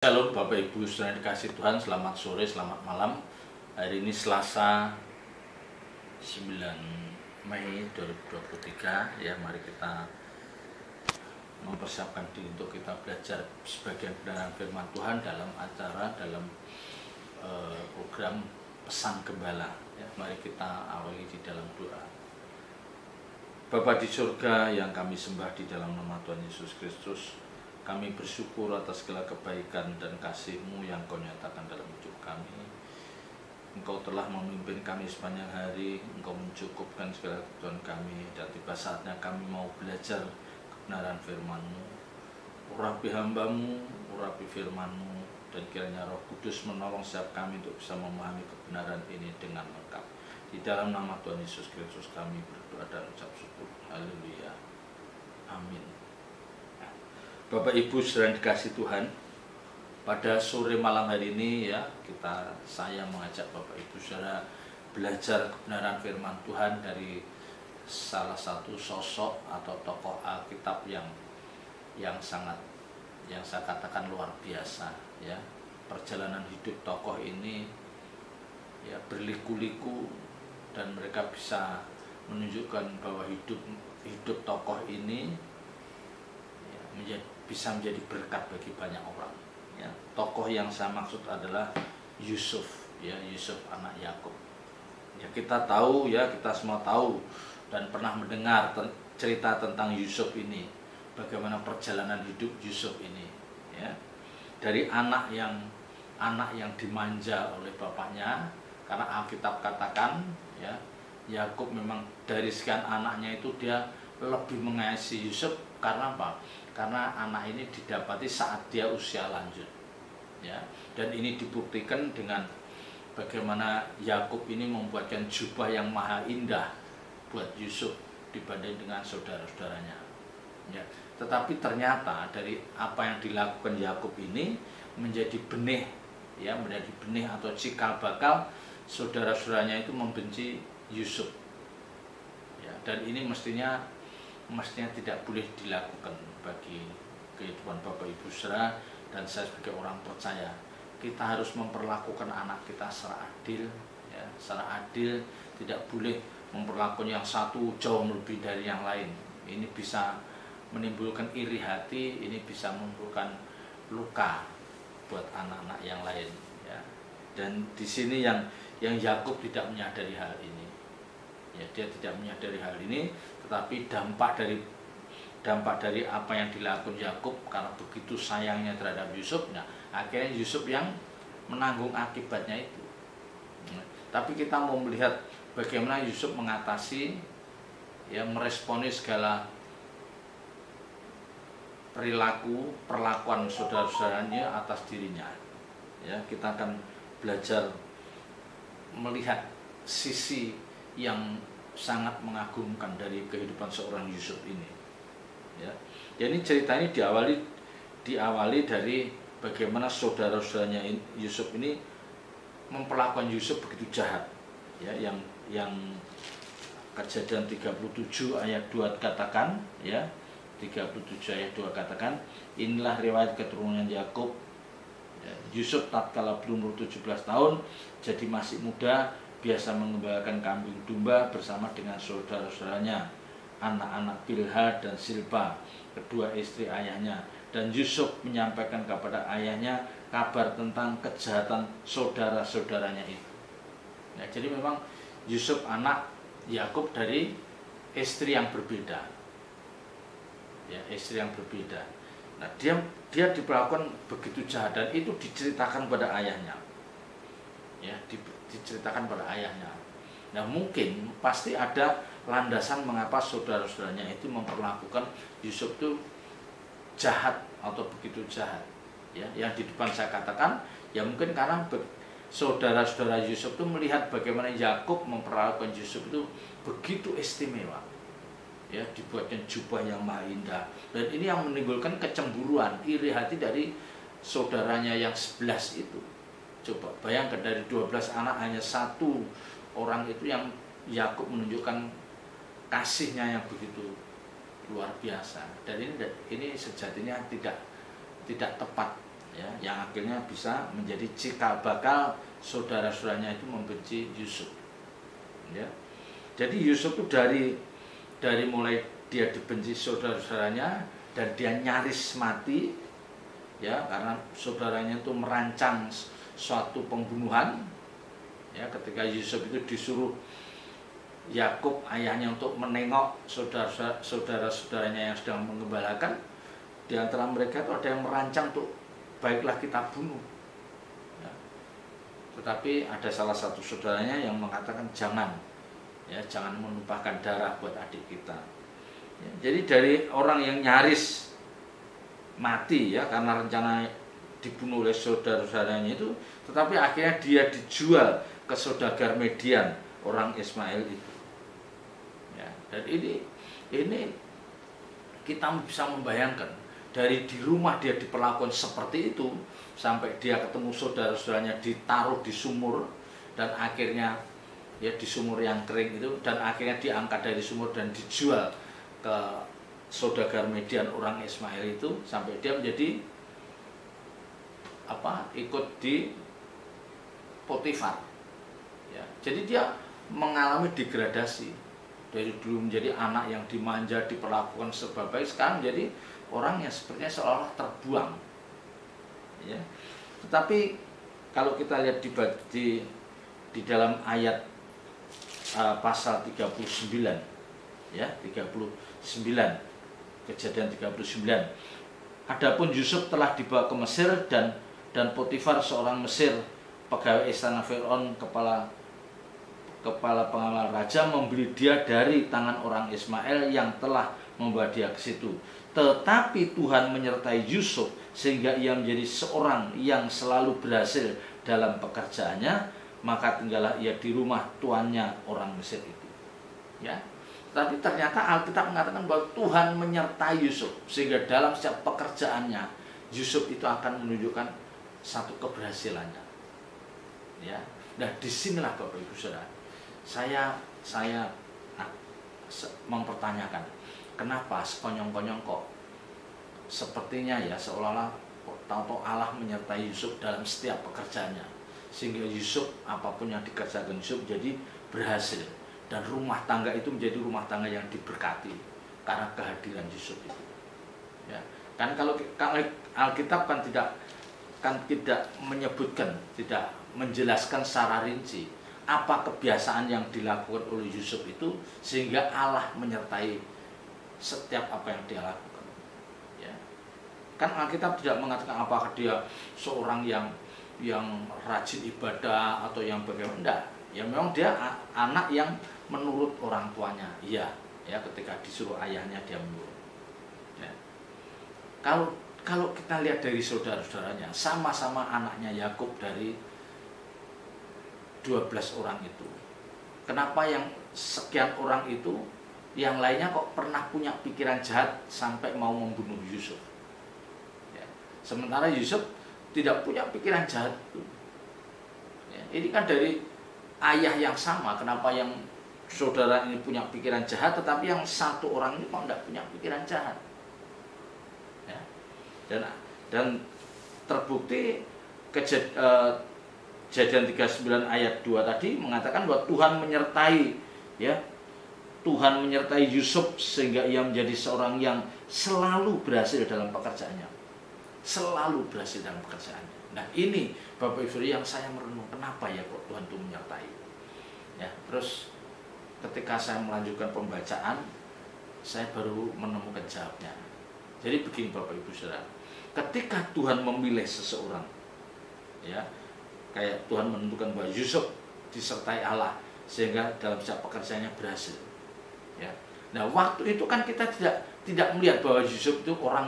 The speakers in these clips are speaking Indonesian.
Halo Bapak Ibu saudara dikasih Tuhan, selamat sore, selamat malam. Hari ini Selasa 9 Mei 2023. Ya, mari kita mempersiapkan diri untuk kita belajar sebagian kebenaran firman Tuhan dalam program Pesan Gembala. Ya, mari kita awali di dalam doa. Bapa di surga yang kami sembah di dalam nama Tuhan Yesus Kristus, kami bersyukur atas segala kebaikan dan kasih-Mu yang Kau nyatakan dalam hidup kami. Engkau telah memimpin kami sepanjang hari, Engkau mencukupkan segala kebutuhan kami, dan tiba saatnya kami mau belajar kebenaran firman-Mu. Urapi hamba-Mu, urapi firman-Mu, dan kiranya Roh Kudus menolong setiap kami untuk bisa memahami kebenaran ini dengan lengkap. Di dalam nama Tuhan Yesus Kristus kami berdoa dan ucap syukur. Haleluya. Amin. Bapak Ibu saudara dikasih Tuhan, pada sore malam hari ini ya saya mengajak Bapak Ibu saudara belajar kebenaran firman Tuhan dari salah satu sosok atau tokoh Alkitab yang saya katakan luar biasa ya. Perjalanan hidup tokoh ini ya berliku-liku, dan mereka bisa menunjukkan bahwa hidup tokoh ini bisa menjadi berkat bagi banyak orang. Ya, tokoh yang saya maksud adalah Yusuf, ya, Yusuf anak Yakub. Ya, kita semua tahu dan pernah mendengar cerita tentang Yusuf ini, bagaimana perjalanan hidup Yusuf ini. Ya, dari anak yang dimanja oleh bapaknya, karena Alkitab katakan, ya, Yakub memang dari sekian anaknya itu dia lebih mengasihi Yusuf. Karena apa? Karena anak ini didapati saat dia usia lanjut, ya. Dan ini dibuktikan dengan bagaimana Yakub ini membuatkan jubah yang maha indah buat Yusuf dibanding dengan saudara-saudaranya. Ya. Tetapi ternyata dari apa yang dilakukan Yakub ini menjadi benih, ya, menjadi benih atau cikal bakal saudara-saudaranya itu membenci Yusuf. Ya. Dan ini mestinya tidak boleh dilakukan bagi kehidupan Bapak Ibu saudara dan saya sebagai orang percaya. Kita harus memperlakukan anak kita secara adil, ya, secara adil, tidak boleh memperlakukan yang satu jauh lebih dari yang lain. Ini bisa menimbulkan iri hati, ini bisa menimbulkan luka buat anak-anak yang lain, ya. Dan di sini yang Yakub tidak menyadari hal ini. Ya, dia tidak menyadari hal ini, tetapi dampak dari apa yang dilakukan Yakub karena begitu sayangnya terhadap Yusuf, nah akhirnya Yusuf yang menanggung akibatnya itu. Tapi kita mau melihat bagaimana Yusuf mengatasi, ya, meresponi segala perlakuan saudara-saudaranya atas dirinya. Ya, kita akan belajar melihat sisi yang sangat mengagumkan dari kehidupan seorang Yusuf ini. Ya. Jadi cerita ini diawali dari bagaimana saudara-saudaranya Yusuf ini memperlakukan Yusuf begitu jahat. Ya, yang Kejadian 37 ayat 2 katakan, ya, 37 ayat 2 katakan, inilah riwayat keturunan Yakub. Ya, Yusuf tatkala berumur 17 tahun, jadi masih muda, biasa mengembalakan kambing domba bersama dengan saudara-saudaranya, anak-anak Bilha dan Silpa, kedua istri ayahnya. Dan Yusuf menyampaikan kepada ayahnya kabar tentang kejahatan saudara-saudaranya itu. Ya, jadi memang Yusuf anak Yakub dari istri yang berbeda. Ya, istri yang berbeda. Nah, dia diperlakukan begitu jahat dan itu diceritakan pada ayahnya. Ya, diceritakan pada ayahnya. Nah, mungkin pasti ada landasan mengapa saudara-saudaranya itu memperlakukan Yusuf itu jahat atau begitu jahat. Ya, yang di depan saya katakan, ya mungkin karena saudara-saudara Yusuf itu melihat bagaimana Yakub memperlakukan Yusuf itu begitu istimewa. Ya, dibuatkan jubah yang maha indah. Dan ini yang menimbulkan kecemburuan, iri hati dari saudaranya yang 11 itu. Coba bayangkan, dari 12 anak hanya satu orang itu yang Yakub menunjukkan kasihnya yang begitu luar biasa. Dan ini sejatinya tidak tepat ya, yang akhirnya bisa menjadi cikal bakal saudara-saudaranya itu membenci Yusuf. Ya. Jadi Yusuf itu dari mulai dia dibenci saudara-saudaranya dan dia nyaris mati, ya, karena saudaranya itu merancang suatu pembunuhan. Ya, ketika Yusuf itu disuruh Yakub ayahnya untuk menengok saudara-saudaranya yang sedang mengembalakan, di antara mereka itu ada yang merancang untuk baiklah kita bunuh. Ya. Tetapi ada salah satu saudaranya yang mengatakan jangan, ya, jangan menumpahkan darah buat adik kita. Ya, jadi dari orang yang nyaris mati, ya, karena rencana dibunuh oleh saudara-saudaranya itu, tetapi akhirnya dia dijual ke saudagar Median, orang Ismail itu. Ya, dan ini kita bisa membayangkan dari di rumah dia diperlakukan seperti itu sampai dia ketemu saudara-saudaranya ditaruh di sumur dan akhirnya ya di sumur yang kering itu, dan akhirnya diangkat dari sumur dan dijual ke saudagar Median orang Ismail itu sampai dia menjadi ikut di Potifar. Ya, jadi dia mengalami degradasi dari dulu menjadi anak yang dimanja, diperlakukan serba baik, sekarang menjadi orang yang sepertinya seolah-olah terbuang. Ya. Tetapi kalau kita lihat di dalam ayat pasal 39, ya, 39, Kejadian 39. Adapun Yusuf telah dibawa ke Mesir dan Potifar seorang Mesir, pegawai istana Firaun, kepala pengawal raja, membeli dia dari tangan orang Ismail yang telah membawa dia ke situ. Tetapi Tuhan menyertai Yusuf sehingga ia menjadi seorang yang selalu berhasil dalam pekerjaannya, maka tinggallah ia di rumah tuannya orang Mesir itu. Ya. Tapi ternyata Alkitab mengatakan bahwa Tuhan menyertai Yusuf sehingga dalam setiap pekerjaannya Yusuf itu akan menunjukkan satu keberhasilannya. Ya. Nah, disinilah Bapak Ibu Saudara, saya mempertanyakan kenapa sekonyong-konyong kok sepertinya ya seolah-olah tahu Allah menyertai Yusuf dalam setiap pekerjaannya sehingga Yusuf apapun yang dikerjakan Yusuf jadi berhasil, dan rumah tangga itu menjadi rumah tangga yang diberkati karena kehadiran Yusuf itu. Ya. Kan kalau Alkitab kan tidak menyebutkan, tidak menjelaskan secara rinci apa kebiasaan yang dilakukan oleh Yusuf itu sehingga Allah menyertai setiap apa yang dia lakukan. Ya. Kan Alkitab tidak mengatakan apakah dia seorang yang rajin ibadah atau yang bagaimana. Enggak. Ya memang dia anak yang menurut orang tuanya. Iya, ya, ketika disuruh ayahnya dia menurut. Ya. Kalau kita lihat dari saudara-saudaranya, sama-sama anaknya Yakub dari 12 orang itu. Kenapa yang sekian orang itu, yang lainnya kok pernah punya pikiran jahat sampai mau membunuh Yusuf? Ya. Sementara Yusuf tidak punya pikiran jahat itu. Ya. Ini kan dari ayah yang sama, kenapa yang saudara ini punya pikiran jahat, tetapi yang satu orang ini kok tidak punya pikiran jahat? Ya. Dan terbukti Kejadian 39 ayat 2 tadi mengatakan bahwa Tuhan menyertai, ya, Tuhan menyertai Yusuf sehingga ia menjadi seorang yang selalu berhasil dalam pekerjaannya, selalu berhasil dalam pekerjaannya. Nah, ini Bapak Ibu yang saya merenung, kenapa ya kok Tuhan itu menyertai? Ya, terus ketika saya melanjutkan pembacaan, saya baru menemukan jawabnya. Jadi begini Bapak Ibu Saudara, ketika Tuhan memilih seseorang, ya, kayak Tuhan menentukan bahwa Yusuf disertai Allah sehingga dalam setiap pekerjaannya berhasil. Ya. Nah, waktu itu kan kita tidak melihat bahwa Yusuf itu orang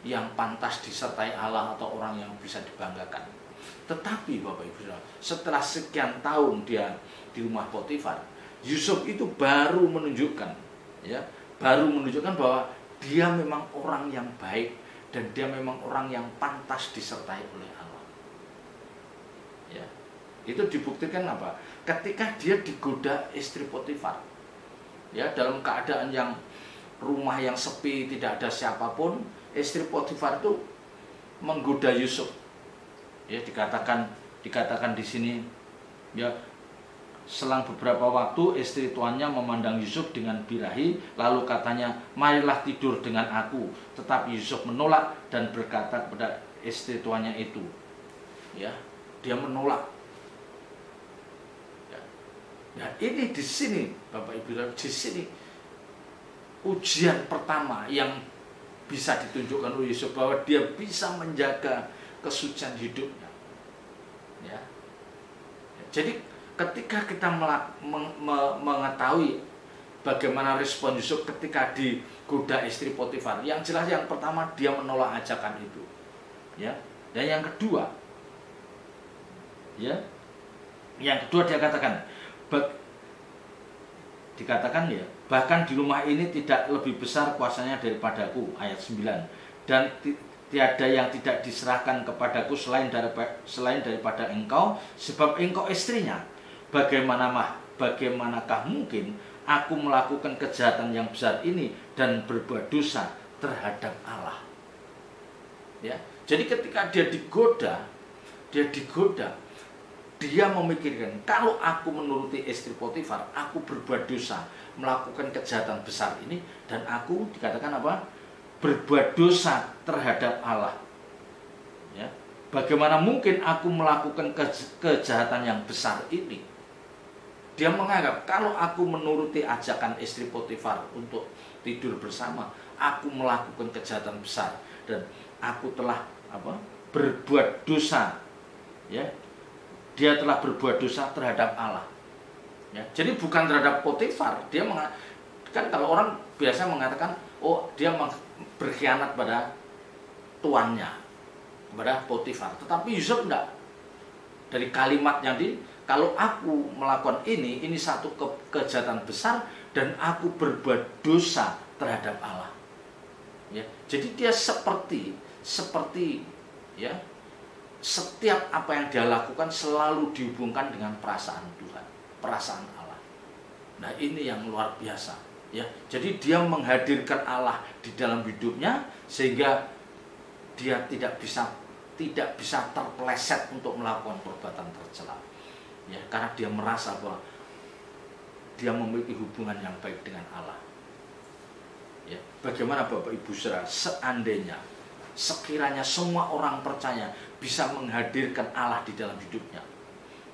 yang pantas disertai Allah atau orang yang bisa dibanggakan. Tetapi Bapak Ibu, setelah sekian tahun dia di rumah Potifar, Yusuf itu baru menunjukkan bahwa dia memang orang yang baik dan dia memang orang yang pantas disertai oleh Allah. Ya, itu dibuktikan apa? Ketika dia digoda istri Potifar, ya, dalam keadaan yang rumah yang sepi, tidak ada siapapun, istri Potifar itu menggoda Yusuf. Ya, dikatakan di sini, ya, selang beberapa waktu istri tuannya memandang Yusuf dengan birahi, lalu katanya, marilah tidur dengan aku. Tetapi Yusuf menolak dan berkata kepada istri tuannya itu, ya, dia menolak. Ya, nah ini di sini Bapak Ibu, di sini ujian pertama yang bisa ditunjukkan oleh Yusuf, bahwa dia bisa menjaga kesucian hidupnya. Ya, jadi ketika kita mengetahui bagaimana respon Yusuf ketika digoda istri Potifar, yang jelas yang pertama dia menolak ajakan itu, ya. Dan yang kedua, ya, yang kedua dia dikatakan ya, bahkan di rumah ini tidak lebih besar kuasanya daripadaku, ayat 9, dan tiada yang tidak diserahkan kepadaku selain daripada engkau, sebab engkau istrinya. Bagaimanakah mungkin aku melakukan kejahatan yang besar ini dan berbuat dosa terhadap Allah? Ya, jadi ketika dia digoda, dia memikirkan, kalau aku menuruti istri Potifar, aku berbuat dosa, melakukan kejahatan besar ini, dan aku dikatakan apa? Berbuat dosa terhadap Allah. Ya, bagaimana mungkin aku melakukan kejahatan yang besar ini? Dia menganggap kalau aku menuruti ajakan istri Potifar untuk tidur bersama, aku melakukan kejahatan besar dan aku telah berbuat dosa. Ya, dia telah berbuat dosa terhadap Allah. Ya, jadi bukan terhadap Potifar. Dia kan kalau orang biasa mengatakan, oh dia berkhianat pada tuannya, kepada Potifar. Tetapi Yusuf enggak. Dari kalimat yang kalau aku melakukan ini satu kejahatan besar dan aku berbuat dosa terhadap Allah. Ya, jadi dia seperti ya, setiap apa yang dia lakukan selalu dihubungkan dengan perasaan Tuhan, perasaan Allah. Nah, ini yang luar biasa, ya. Jadi dia menghadirkan Allah di dalam hidupnya sehingga dia tidak bisa terpeleset untuk melakukan perbuatan tercela. Ya, karena dia merasa bahwa dia memiliki hubungan yang baik dengan Allah. Ya, bagaimana Bapak Ibu Saudara, sekiranya semua orang percaya bisa menghadirkan Allah di dalam hidupnya,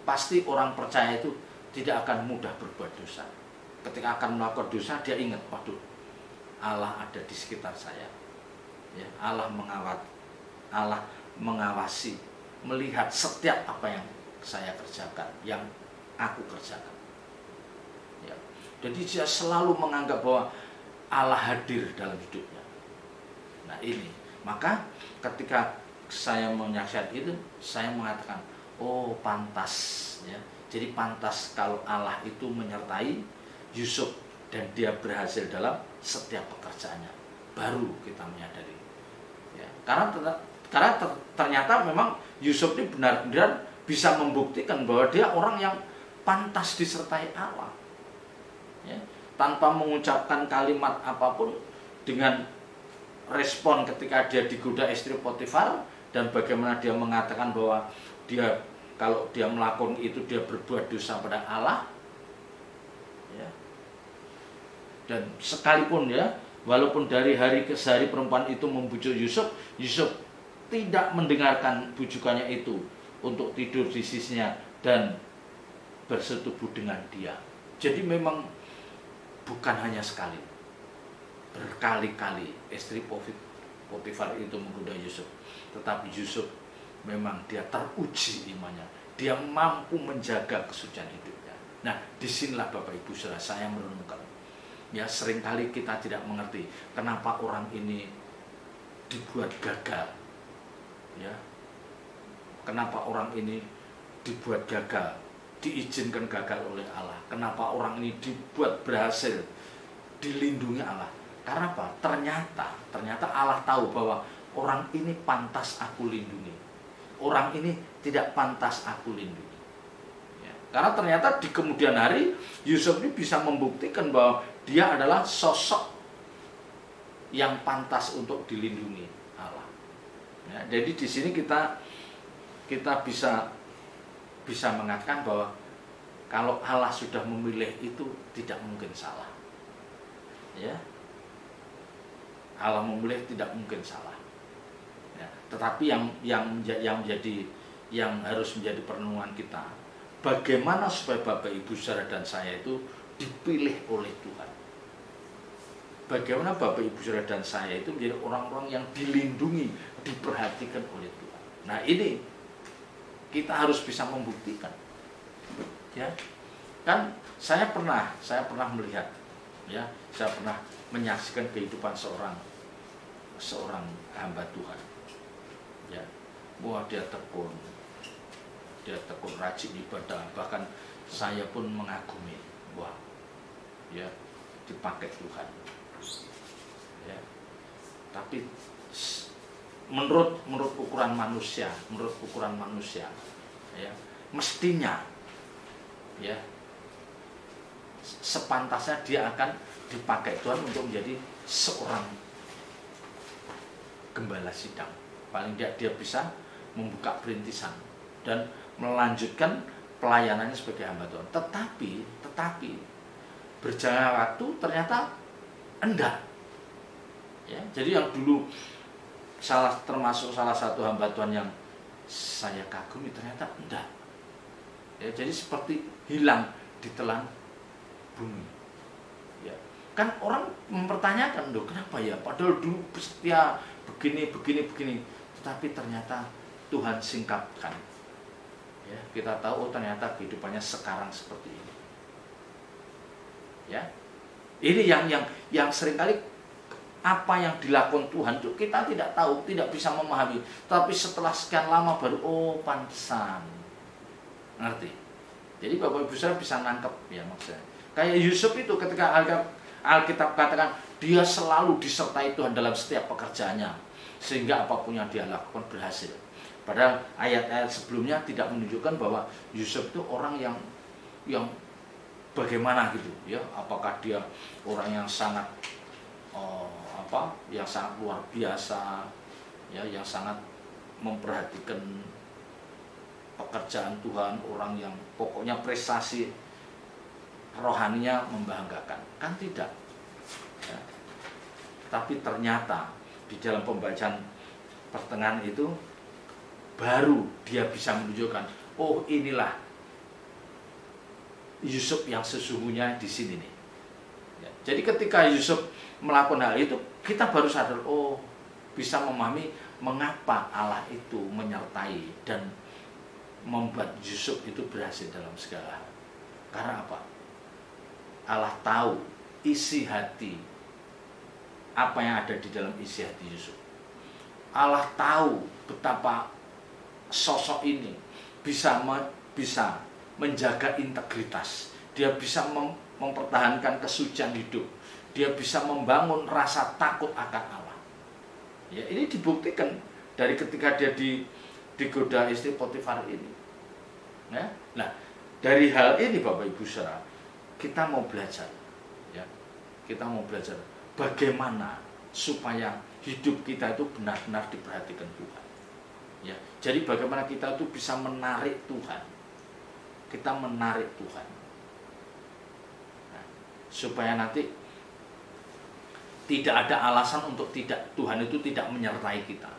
pasti orang percaya itu tidak akan mudah berbuat dosa. Ketika akan melakukan dosa, dia ingat, waduh, Allah ada di sekitar saya. Ya, Allah mengawasi, melihat setiap apa yang saya kerjakan, yang aku kerjakan. Ya, jadi dia selalu menganggap bahwa Allah hadir dalam hidupnya. Nah ini, maka ketika saya menyaksikan itu, saya mengatakan, oh pantas, ya. Jadi pantas kalau Allah itu menyertai Yusuf dan dia berhasil dalam setiap pekerjaannya. Baru kita menyadari. Ya, karena ternyata memang Yusuf ini benar-benar bisa membuktikan bahwa dia orang yang pantas disertai Allah. Ya, tanpa mengucapkan kalimat apapun, dengan respon ketika dia digoda istri Potifar dan bagaimana dia mengatakan bahwa kalau dia melakukan itu dia berbuat dosa pada Allah. Ya. Dan sekalipun ya, walaupun dari hari ke hari perempuan itu membujuk Yusuf tidak mendengarkan bujukannya itu untuk tidur di sisinya dan bersetubuh dengan dia. Jadi memang bukan hanya sekali, berkali-kali istri Potifar itu menggoda Yusuf. Tetapi Yusuf memang dia teruji imannya, dia mampu menjaga kesucian hidupnya. Nah, disinilah Bapak Ibu Saudara saya merenungkan. Ya, seringkali kita tidak mengerti kenapa orang ini dibuat gagal. Ya, kenapa orang ini dibuat gagal, diizinkan gagal oleh Allah? Kenapa orang ini dibuat berhasil, dilindungi Allah? Karena apa? Ternyata Allah tahu bahwa orang ini pantas aku lindungi, orang ini tidak pantas aku lindungi. Ya, karena ternyata di kemudian hari Yusuf ini bisa membuktikan bahwa dia adalah sosok yang pantas untuk dilindungi Allah. Ya, jadi di sini kita bisa mengatakan bahwa kalau Allah sudah memilih itu tidak mungkin salah. Ya, Allah memilih tidak mungkin salah. Ya, tetapi yang harus menjadi perenungan kita, bagaimana supaya Bapak Ibu saudara dan saya itu dipilih oleh Tuhan. Bagaimana Bapak Ibu saudara dan saya itu menjadi orang-orang yang dilindungi, diperhatikan oleh Tuhan. Nah, ini kita harus bisa membuktikan. Ya. Kan saya pernah melihat, ya, saya pernah menyaksikan kehidupan seorang hamba Tuhan. Ya. Wah, dia tekun rajin ibadah, bahkan saya pun mengagumi. Wah, ya, dipakai Tuhan. Ya. Tapi menurut ukuran manusia, ya, mestinya, ya, sepantasnya dia akan dipakai Tuhan untuk menjadi seorang gembala sidang. Paling tidak dia bisa membuka perintisan dan melanjutkan pelayanannya sebagai hamba Tuhan. Tetapi berjalan waktu ternyata enggak. Ya, jadi yang dulu termasuk salah satu hamba Tuhan yang saya kagumi ternyata enggak. Ya, jadi seperti hilang ditelan bumi. Ya, kan orang mempertanyakan, loh, kenapa ya? Padahal dulu setia begini. Tetapi ternyata Tuhan singkapkan. Ya, kita tahu, oh, ternyata kehidupannya sekarang seperti ini. Ya, ini yang seringkali apa yang dilakukan Tuhan itu kita tidak tahu, tidak bisa memahami. Tapi setelah sekian lama baru, oh, pantesan. Ngerti? Jadi Bapak Ibu saudara bisa nangkep, ya, maksudnya. Kayak Yusuf itu ketika Alkitab katakan dia selalu disertai Tuhan dalam setiap pekerjaannya, sehingga apapun yang dia lakukan berhasil. Padahal ayat-ayat sebelumnya tidak menunjukkan bahwa Yusuf itu orang yang bagaimana gitu, ya. Apakah dia orang yang sangat yang sangat luar biasa, ya, yang sangat memperhatikan pekerjaan Tuhan, orang yang pokoknya prestasi rohaninya membanggakan, kan tidak. Ya. Tapi ternyata di dalam pembacaan pertengahan itu baru dia bisa menunjukkan, oh, inilah Yusuf yang sesungguhnya di sini nih. Ya. Jadi ketika Yusuf melakukan hal itu, kita baru sadar, oh, bisa memahami mengapa Allah itu menyertai dan membuat Yusuf itu berhasil dalam segala hal. Karena apa? Allah tahu isi hati, apa yang ada di dalam isi hati Yusuf. Allah tahu betapa sosok ini bisa menjaga integritas. Dia bisa mempertahankan kesucian hidup. Dia bisa membangun rasa takut akan Allah. Ya, ini dibuktikan dari ketika dia digoda istri Potifar ini. Ya? Nah, dari hal ini Bapak Ibu saudara, kita mau belajar, ya. Kita mau belajar bagaimana supaya hidup kita itu benar-benar diperhatikan Tuhan. Ya, jadi bagaimana kita itu bisa menarik Tuhan. Kita menarik Tuhan. Nah, supaya nanti tidak ada alasan untuk Tuhan itu tidak menyertai kita.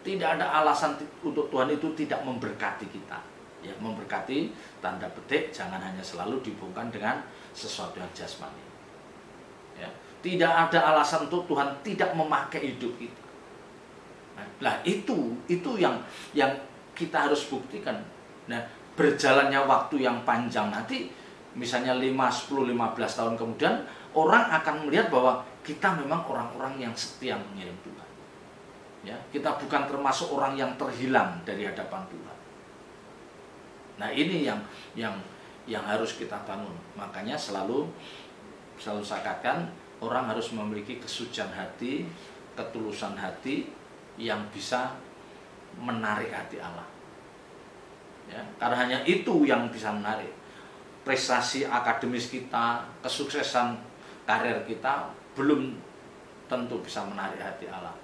Tidak ada alasan untuk Tuhan itu tidak memberkati kita. Ya, memberkati tanda petik, jangan hanya selalu dihubungkan dengan sesuatu yang jasmani. Ya, tidak ada alasan untuk Tuhan tidak memakai hidup kita. Nah, itu yang kita harus buktikan. Nah, berjalannya waktu yang panjang nanti, misalnya 5, 10, 15 tahun kemudian, orang akan melihat bahwa kita memang orang-orang yang setia mengiring Tuhan. Ya, kita bukan termasuk orang yang terhilang dari hadapan Tuhan. Nah, ini yang harus kita bangun. Makanya selalu saya katakan, orang harus memiliki kesucian hati, ketulusan hati yang bisa menarik hati Allah. Ya, karena hanya itu yang bisa menarik. Prestasi akademis kita, kesuksesan karir kita belum tentu bisa menarik hati Allah.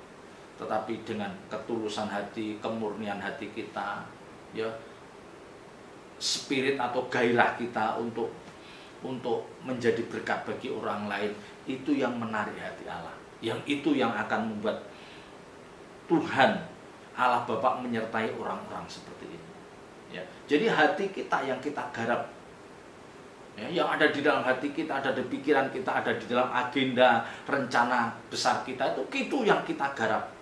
tetapi dengan ketulusan hati, kemurnian hati kita, ya, spirit atau gairah kita untuk menjadi berkat bagi orang lain, itu yang menarik hati Allah. Yang itu yang akan membuat Tuhan Allah Bapa menyertai orang-orang seperti ini. Ya, jadi hati kita yang kita garap, ya, yang ada di dalam hati kita, ada di pikiran kita, ada di dalam agenda rencana besar kita, itu yang kita garap.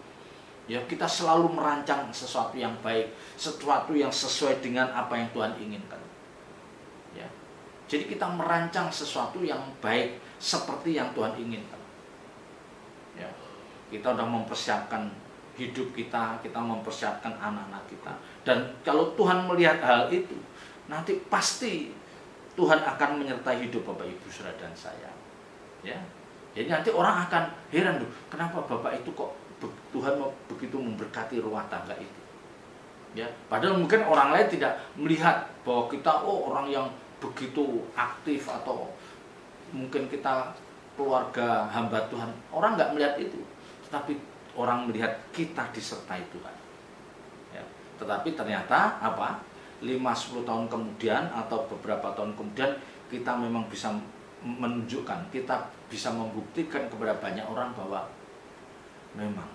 Ya, kita selalu merancang sesuatu yang baik, sesuatu yang sesuai dengan apa yang Tuhan inginkan. Ya, jadi kita merancang sesuatu yang baik seperti yang Tuhan inginkan. Ya, kita sudah mempersiapkan hidup kita mempersiapkan anak-anak kita. Dan kalau Tuhan melihat hal itu, nanti pasti Tuhan akan menyertai hidup Bapak Ibu Saudara dan saya. Ya, jadi nanti orang akan heran, kenapa Bapak itu kok Tuhan begitu memberkati rumah tangga itu. Ya, padahal mungkin orang lain tidak melihat bahwa kita orang yang begitu aktif, atau mungkin kita keluarga hamba Tuhan. Orang nggak melihat itu, tetapi orang melihat kita disertai Tuhan. Ya, tetapi ternyata 5-10 tahun kemudian atau beberapa tahun kemudian kita memang bisa menunjukkan, kita bisa membuktikan kepada banyak orang bahwa memang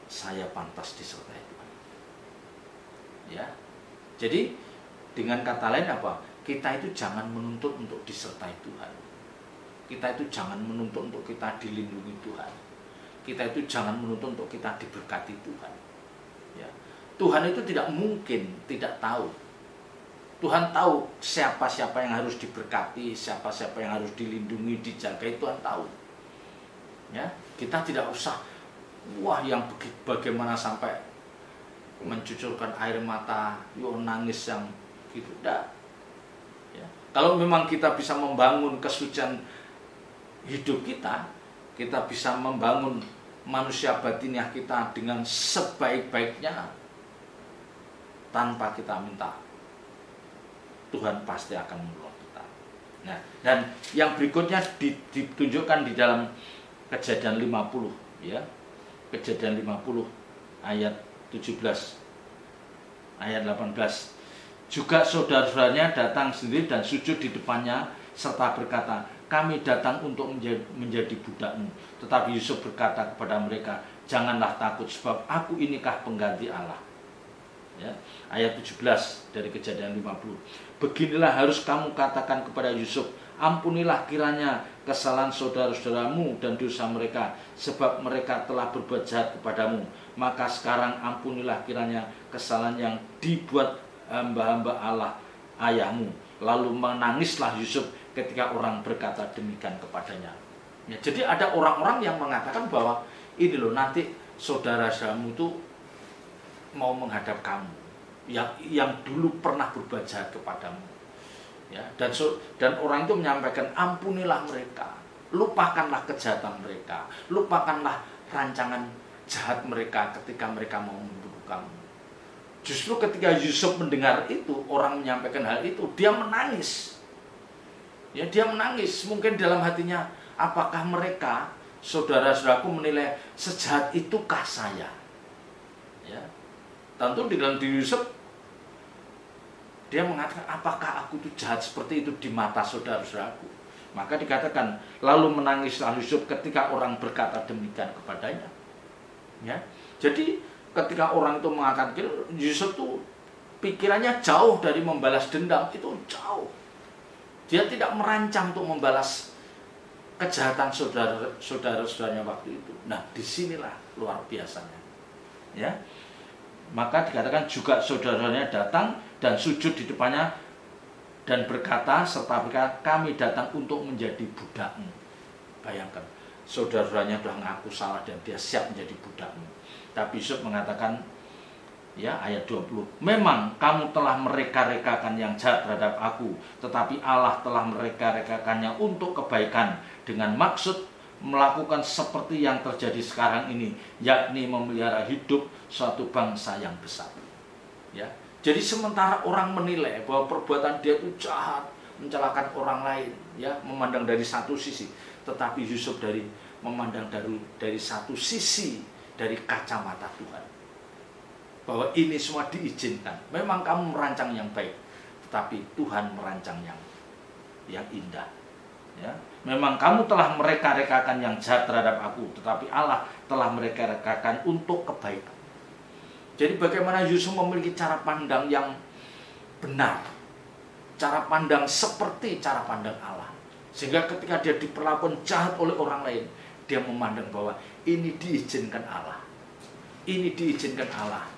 saya pantas disertai Tuhan. Ya, jadi dengan kata lain kita itu jangan menuntut untuk disertai Tuhan. Kita itu jangan menuntut untuk kita dilindungi Tuhan. Kita itu jangan menuntut untuk kita diberkati Tuhan. Ya, Tuhan itu tidak mungkin tidak tahu. Tuhan tahu siapa-siapa yang harus diberkati, siapa-siapa yang harus dilindungi, dijaga, Tuhan tahu. Ya, kita tidak usah yang bagaimana sampai mencucurkan air mata, nangis yang gitu. Tidak. Ya, kalau memang kita bisa membangun kesucian hidup kita bisa membangun manusia batiniah kita dengan sebaik-baiknya tanpa kita minta, Tuhan pasti akan menolong kita. Nah, dan yang berikutnya ditunjukkan di dalam Kejadian 50, ya. Kejadian 50 ayat 17, ayat 18. Juga saudara-saudaranya datang sendiri dan sujud di depannya serta berkata, kami datang untuk menjadi budakmu. Tetapi Yusuf berkata kepada mereka, janganlah takut, sebab aku inikah pengganti Allah. Ya, ayat 17 dari Kejadian 50. Beginilah harus kamu katakan kepada Yusuf, ampunilah kiranya kesalahan saudara-saudaramu dan dosa mereka, sebab mereka telah berbuat jahat kepadamu. Maka sekarang ampunilah kiranya kesalahan yang dibuat hamba-hamba Allah ayahmu. Lalu menangislah Yusuf ketika orang berkata demikian kepadanya. Ya, jadi ada orang-orang yang mengatakan bahwa ini loh, nanti saudara-saudaramu itu mau menghadap kamu, yang dulu pernah berbuat jahat kepadamu. Ya, dan orang itu menyampaikan, ampunilah mereka, lupakanlah kejahatan mereka, lupakanlah rancangan jahat mereka ketika mereka mau membunuh kamu. Justru ketika Yusuf mendengar itu, orang menyampaikan hal itu, dia menangis. Ya, dia menangis. Mungkin dalam hatinya, apakah mereka, saudara-saudaraku, menilai sejahat itukah saya? Ya, tentu di dalam diri Yusuf, dia mengatakan, apakah aku itu jahat seperti itu di mata saudara-saudaraku? Maka dikatakan, lalu menangislah Yusuf ketika orang berkata demikian kepadanya. Ya, jadi ketika orang itu mengatakan, Yusuf itu pikirannya jauh dari membalas dendam, itu jauh. Dia tidak merancang untuk membalas kejahatan saudara-saudaranya waktu itu. Nah, disinilah luar biasanya. Ya, maka dikatakan juga saudaranya datang dan sujud di depannya dan berkata serta berkata, kami datang untuk menjadi budakmu. Bayangkan, saudara-saudaranya sudah mengaku salah dan dia siap menjadi budakmu. Tapi Yusuf mengatakan, ya, ayat 20, memang kamu telah mereka-rekakan yang jahat terhadap aku, tetapi Allah telah mereka-rekakannya untuk kebaikan, dengan maksud melakukan seperti yang terjadi sekarang ini, yakni memelihara hidup suatu bangsa yang besar. Ya, jadi sementara orang menilai bahwa perbuatan dia itu jahat, mencelakakan orang lain, ya, memandang dari satu sisi, tetapi Yusuf memandang dari satu sisi dari kacamata Tuhan. Bahwa ini semua diizinkan. Memang kamu merancang yang baik, tetapi Tuhan merancang yang indah. Ya, memang kamu telah mereka-rekakan yang jahat terhadap aku, tetapi Allah telah mereka-rekakan untuk kebaikan. Jadi bagaimana Yusuf memiliki cara pandang yang benar, cara pandang seperti cara pandang Allah, sehingga ketika dia diperlakukan jahat oleh orang lain, dia memandang bahwa ini diizinkan Allah, ini diizinkan Allah.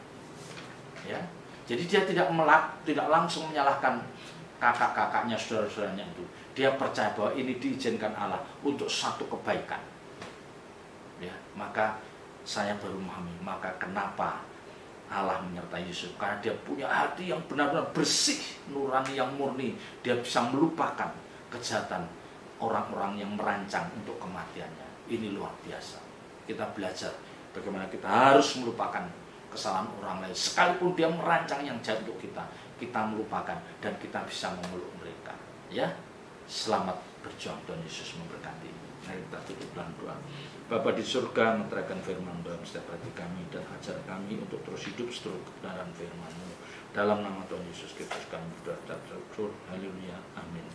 Ya, jadi dia tidak langsung menyalahkan kakak-kakaknya, saudara-saudaranya itu. Dia percaya bahwa ini diizinkan Allah untuk satu kebaikan. Ya, maka saya baru memahami, maka kenapa Allah menyertai Yusuf, karena dia punya hati yang benar-benar bersih, nurani yang murni. Dia bisa melupakan kejahatan orang-orang yang merancang untuk kematiannya. Ini luar biasa. Kita belajar bagaimana kita harus melupakan kesalahan orang lain, sekalipun dia merancang yang jahat untuk kita melupakan dan kita bisa memeluk mereka. Ya, selamat berjuang, Tuhan Yesus memberkati. Mari kita tutup dalam doa. Bapa di surga, menerangkan firman dalam setiap hati kami dan ajar kami untuk terus hidup seturut kebenaran firman-Mu. Dalam nama Tuhan Yesus Kristus kami berdoa. Haleluya. Amin.